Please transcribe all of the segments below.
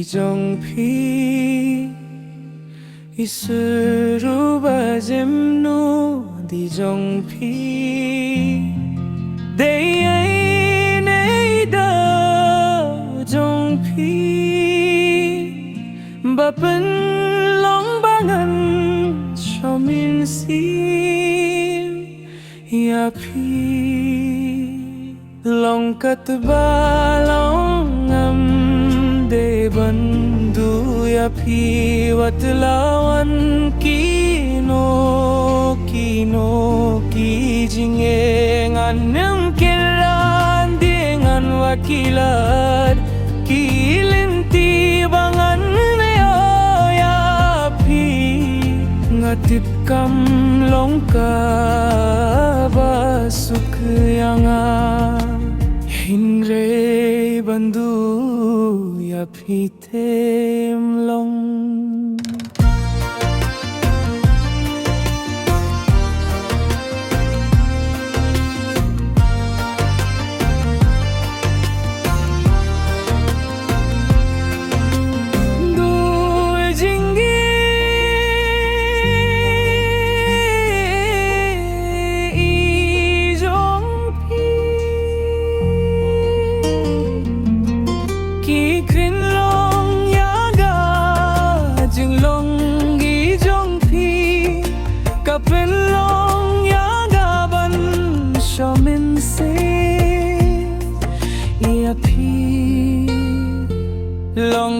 Dijong pi isuru bazemnu dijong pi day ai nay da jong pi bapen long bangan chomin sim ya pi long kat ba long am de bandu ya pi watlawan kino ki jinge nganam kiran dengan wakilat kilinti bangan neo ya pi ngatip kam longka basuk yang hinre bandu ya pi tem long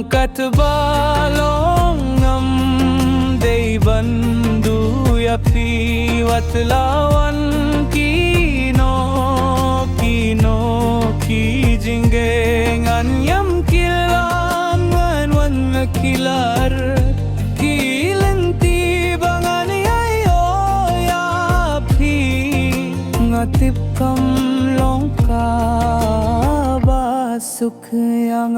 long kat ba long ngam dei bandu ya pi watlawan kino ki jinge ngan yam kilan ngan wan kilar kilanti bangan ayo ya pi ngatip kam long ka basuk yang